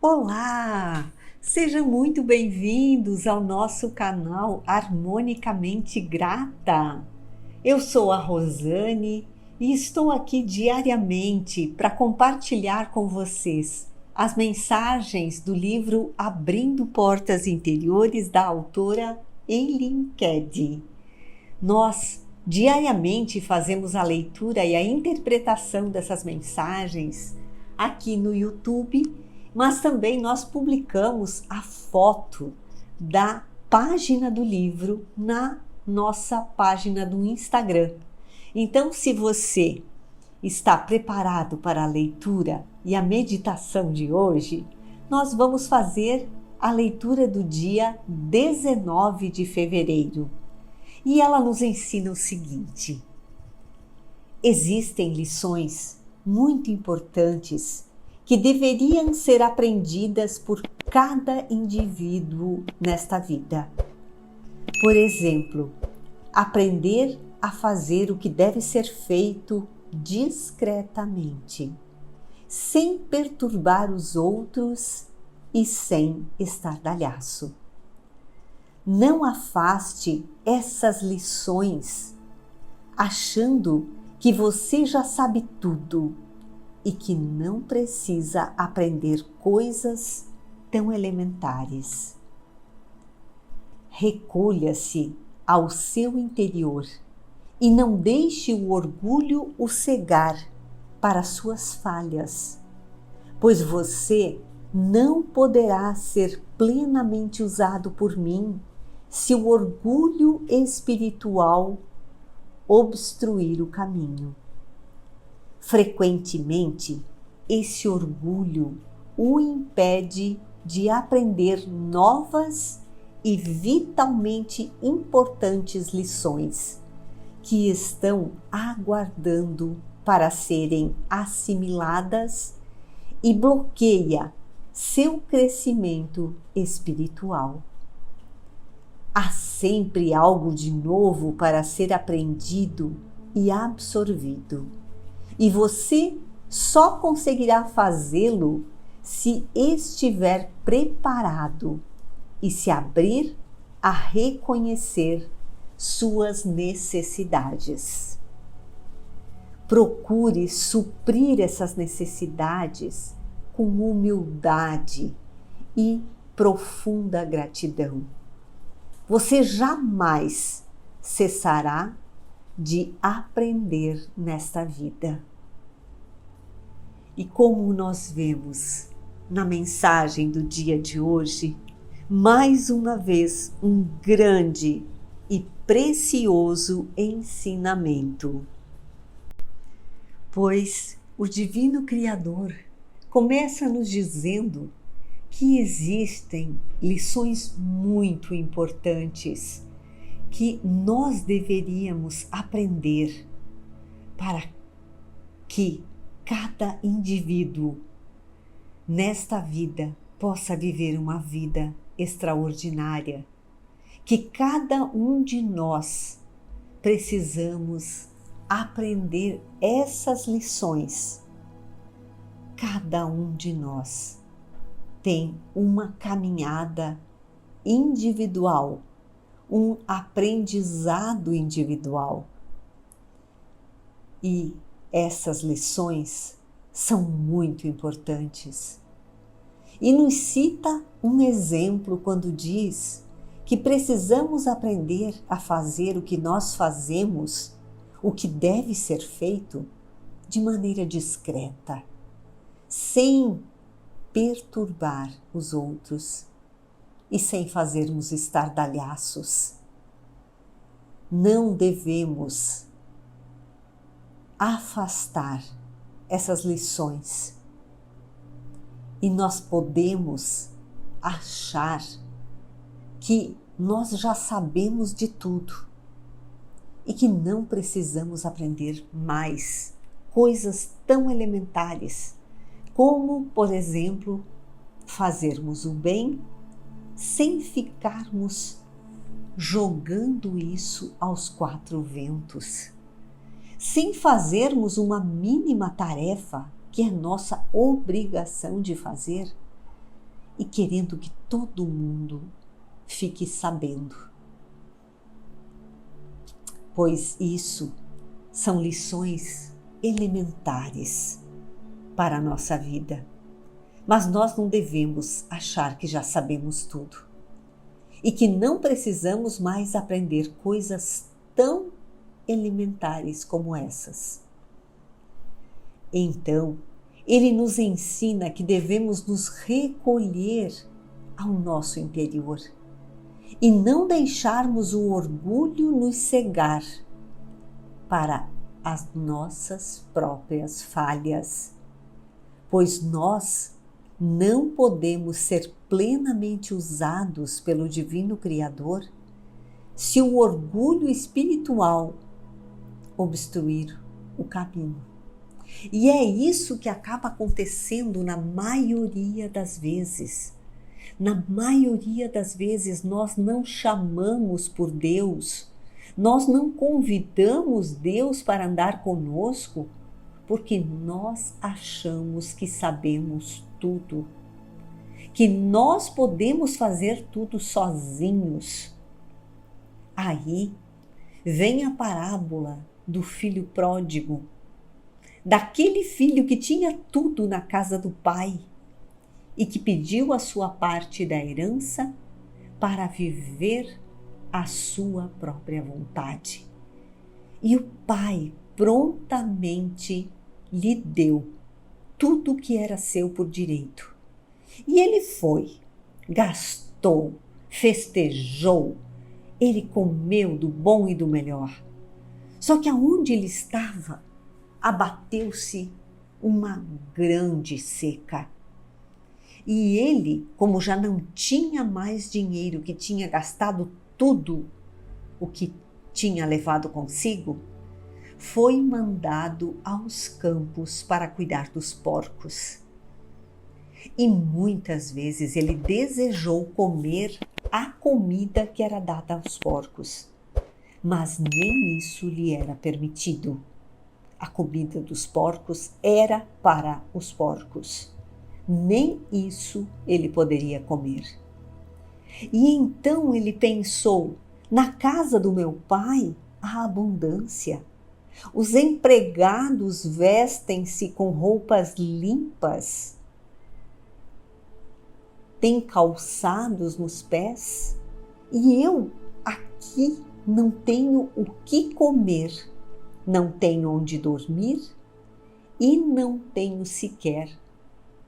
Olá! Sejam muito bem-vindos ao nosso canal Harmonicamente Grata. Eu sou a Rosane e estou aqui diariamente para compartilhar com vocês as mensagens do livro Abrindo Portas Interiores da autora Eileen Cady. Nós diariamente fazemos a leitura e a interpretação dessas mensagens aqui no YouTube, mas também nós publicamos a foto da página do livro na nossa página do Instagram. Então, se você está preparado para a leitura e a meditação de hoje, nós vamos fazer a leitura do dia 19 de fevereiro. E ela nos ensina o seguinte: existem lições muito importantes que deveriam ser aprendidas por cada indivíduo nesta vida. Por exemplo, aprender a fazer o que deve ser feito discretamente, sem perturbar os outros e sem estardalhaço. Não afaste essas lições achando que você já sabe tudo e que não precisa aprender coisas tão elementares. Recolha-se ao seu interior e não deixe o orgulho o cegar para suas falhas, pois você não poderá ser plenamente usado por mim se o orgulho espiritual obstruir o caminho. Frequentemente, esse orgulho o impede de aprender novas e vitalmente importantes lições que estão aguardando para serem assimiladas e bloqueia seu crescimento espiritual. Há sempre algo de novo para ser aprendido e absorvido. E você só conseguirá fazê-lo se estiver preparado e se abrir a reconhecer suas necessidades. Procure suprir essas necessidades com humildade e profunda gratidão. Você jamais cessará de aprender nesta vida. E como nós vemos na mensagem do dia de hoje, mais uma vez um grande e precioso ensinamento. Pois o Divino Criador começa nos dizendo que existem lições muito importantes que nós deveríamos aprender para que cada indivíduo nesta vida possa viver uma vida extraordinária, que cada um de nós precisamos aprender essas lições. Cada um de nós tem uma caminhada individual, um aprendizado individual. E essas lições são muito importantes. E nos cita um exemplo quando diz que precisamos aprender a fazer o que nós fazemos, o que deve ser feito, de maneira discreta, sem perturbar os outros e sem fazermos estardalhaços. Não devemos afastar essas lições e nós podemos achar que nós já sabemos de tudo e que não precisamos aprender mais coisas tão elementares como, por exemplo, fazermos o bem sem ficarmos jogando isso aos quatro ventos, sem fazermos uma mínima tarefa que é nossa obrigação de fazer, e querendo que todo mundo fique sabendo. Pois isso são lições elementares para a nossa vida. Mas nós não devemos achar que já sabemos tudo e que não precisamos mais aprender coisas tão elementares como essas. Então, ele nos ensina que devemos nos recolher ao nosso interior e não deixarmos o orgulho nos cegar para as nossas próprias falhas, pois nós não podemos ser plenamente usados pelo Divino Criador se o orgulho espiritual obstruir o caminho. E é isso que acaba acontecendo na maioria das vezes. Na maioria das vezes nós não chamamos por Deus, nós não convidamos Deus para andar conosco, porque nós achamos que sabemos tudo, que nós podemos fazer tudo sozinhos. Aí vem a parábola do filho pródigo, daquele filho que tinha tudo na casa do pai e que pediu a sua parte da herança para viver a sua própria vontade. E o pai prontamente lhe deu tudo o que era seu por direito. E ele foi, gastou, festejou, ele comeu do bom e do melhor. Só que aonde ele estava, abateu-se uma grande seca. E ele, como já não tinha mais dinheiro, que tinha gastado tudo o que tinha levado consigo, foi mandado aos campos para cuidar dos porcos. E muitas vezes ele desejou comer a comida que era dada aos porcos, mas nem isso lhe era permitido. A comida dos porcos era para os porcos. Nem isso ele poderia comer. E então ele pensou: na casa do meu pai há abundância. Os empregados vestem-se com roupas limpas, têm calçados nos pés, e eu aqui não tenho o que comer, não tenho onde dormir e não tenho sequer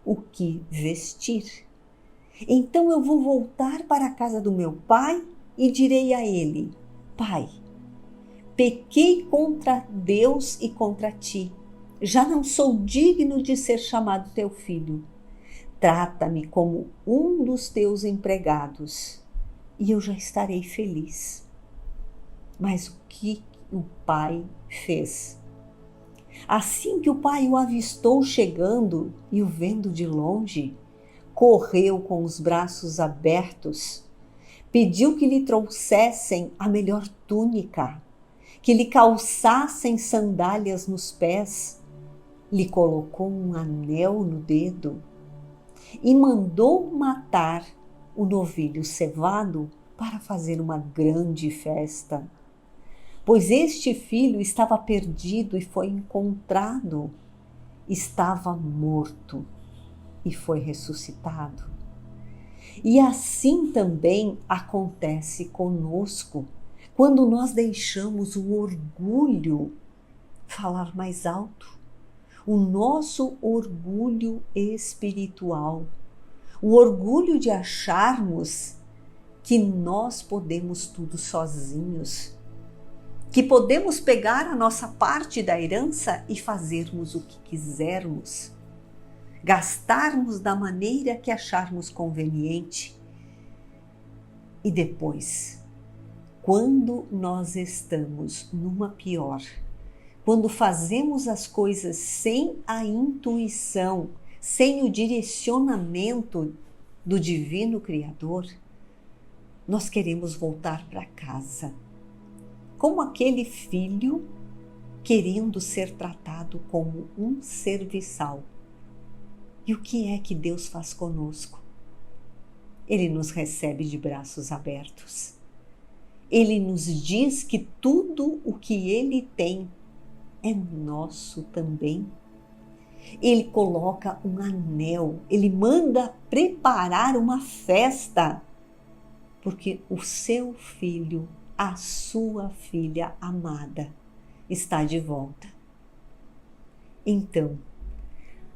o que vestir. Então eu vou voltar para a casa do meu pai e direi a ele: Pai, pequei contra Deus e contra ti. Já não sou digno de ser chamado teu filho. Trata-me como um dos teus empregados e eu já estarei feliz. Mas o que o pai fez? Assim que o pai o avistou chegando e o vendo de longe, correu com os braços abertos, pediu que lhe trouxessem a melhor túnica, que lhe calçassem sandálias nos pés, lhe colocou um anel no dedo e mandou matar o novilho cevado para fazer uma grande festa. Pois este filho estava perdido e foi encontrado, estava morto e foi ressuscitado. E assim também acontece conosco, quando nós deixamos o orgulho falar mais alto, o nosso orgulho espiritual, o orgulho de acharmos que nós podemos tudo sozinhos, que podemos pegar a nossa parte da herança e fazermos o que quisermos, gastarmos da maneira que acharmos conveniente. E depois, quando nós estamos numa pior, quando fazemos as coisas sem a intuição, sem o direcionamento do Divino Criador, nós queremos voltar para casa, como aquele filho querendo ser tratado como um serviçal. E o que é que Deus faz conosco? Ele nos recebe de braços abertos. Ele nos diz que tudo o que Ele tem é nosso também. Ele coloca um anel, Ele manda preparar uma festa, porque o seu filho, a sua filha amada, está de volta. Então,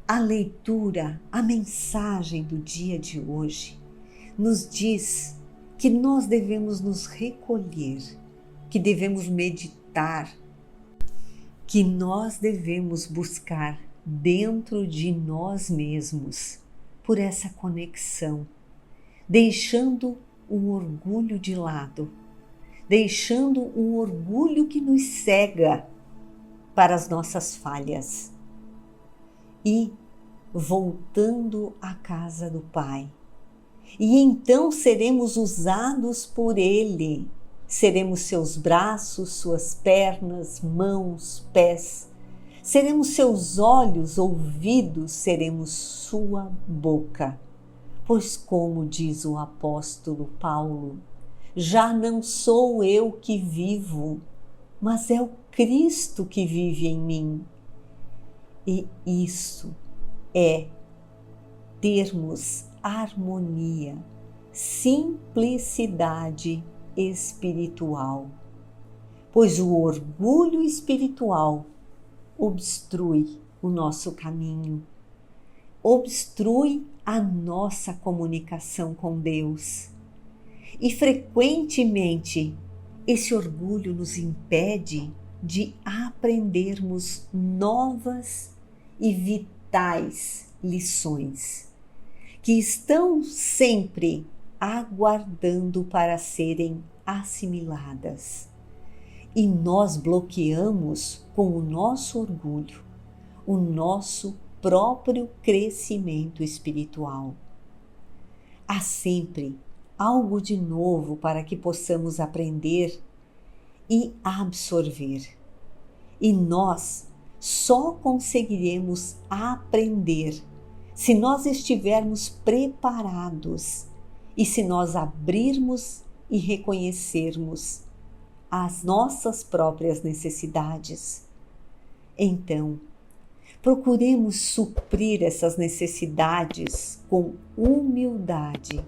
a leitura, a mensagem do dia de hoje nos diz que nós devemos nos recolher, que devemos meditar, que nós devemos buscar dentro de nós mesmos por essa conexão, deixando o orgulho de lado, deixando um orgulho que nos cega para as nossas falhas e voltando à casa do Pai. E então seremos usados por Ele, seremos seus braços, suas pernas, mãos, pés, seremos seus olhos, ouvidos, seremos sua boca. Pois como diz o apóstolo Paulo, já não sou eu que vivo, mas é o Cristo que vive em mim. E isso é termos harmonia, simplicidade espiritual, pois o orgulho espiritual obstrui o nosso caminho, obstrui a nossa comunicação com Deus. E frequentemente esse orgulho nos impede de aprendermos novas e vitais lições que estão sempre aguardando para serem assimiladas. E nós bloqueamos com o nosso orgulho o nosso próprio crescimento espiritual. Há sempre algo de novo para que possamos aprender e absorver. E nós só conseguiremos aprender se nós estivermos preparados e se nós abrirmos e reconhecermos as nossas próprias necessidades. Então, procuremos suprir essas necessidades com humildade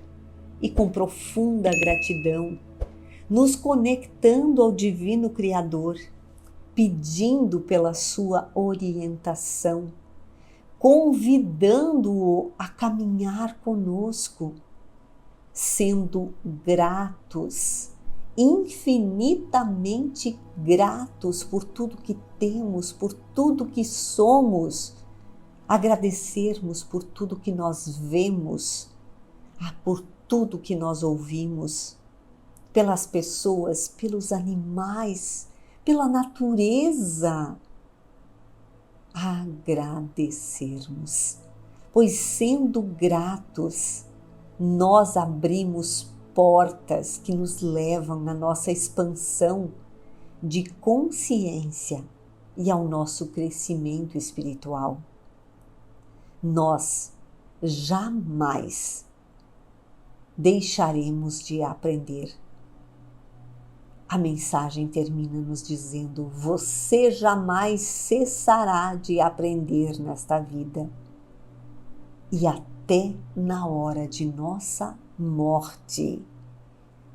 e com profunda gratidão, nos conectando ao Divino Criador, pedindo pela sua orientação, convidando-o a caminhar conosco, sendo gratos, infinitamente gratos por tudo que temos, por tudo que somos, agradecermos por tudo que nós vemos, por tudo que nós ouvimos, pelas pessoas, pelos animais, pela natureza. Agradecermos, pois sendo gratos, nós abrimos portas que nos levam na nossa expansão de consciência e ao nosso crescimento espiritual. Nós jamais deixaremos de aprender. A mensagem termina nos dizendo: você jamais cessará de aprender nesta vida. E até na hora de nossa morte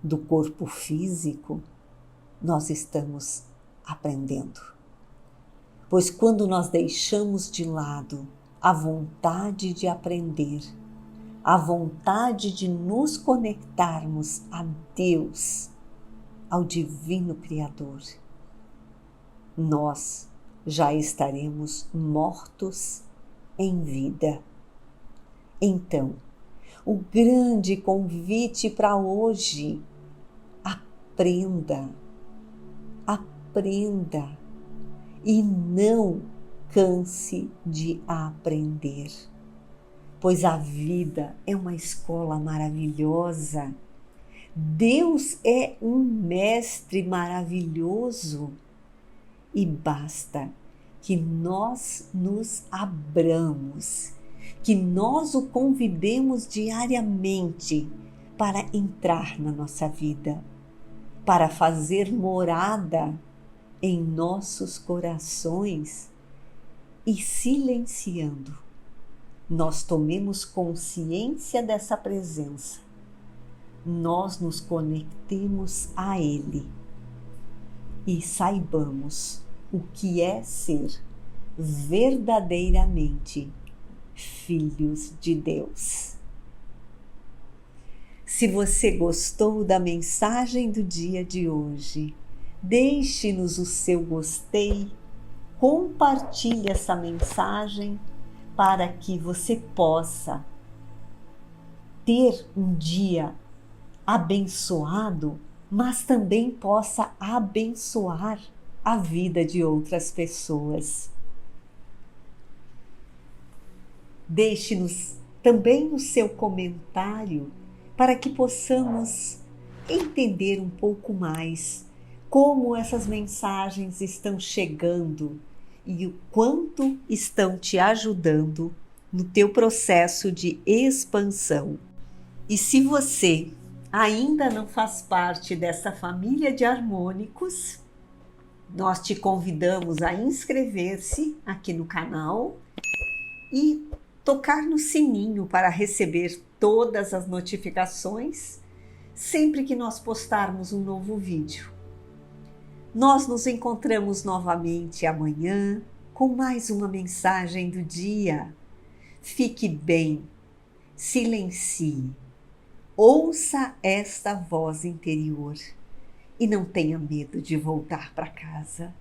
do corpo físico, nós estamos aprendendo. Pois quando nós deixamos de lado a vontade de aprender, a vontade de nos conectarmos a Deus, ao Divino Criador, nós já estaremos mortos em vida. Então, o grande convite para hoje: aprenda e não canse de aprender, pois a vida é uma escola maravilhosa. Deus é um mestre maravilhoso e basta que nós nos abramos, que nós o convidemos diariamente para entrar na nossa vida, para fazer morada em nossos corações e silenciando, nós tomemos consciência dessa presença, nós nos conectemos a Ele e saibamos o que é ser verdadeiramente filhos de Deus. Se você gostou da mensagem do dia de hoje, deixe-nos o seu gostei, compartilhe essa mensagem para que você possa ter um dia abençoado, mas também possa abençoar a vida de outras pessoas. Deixe-nos também o seu comentário para que possamos entender um pouco mais como essas mensagens estão chegando e o quanto estão te ajudando no teu processo de expansão. E se você ainda não faz parte dessa família de harmônicos, nós te convidamos a inscrever-se aqui no canal e tocar no sininho para receber todas as notificações sempre que nós postarmos um novo vídeo. Nós nos encontramos novamente amanhã com mais uma mensagem do dia. Fique bem, silencie, ouça esta voz interior e não tenha medo de voltar para casa.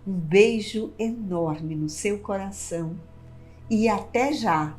Um beijo enorme no seu coração e até já!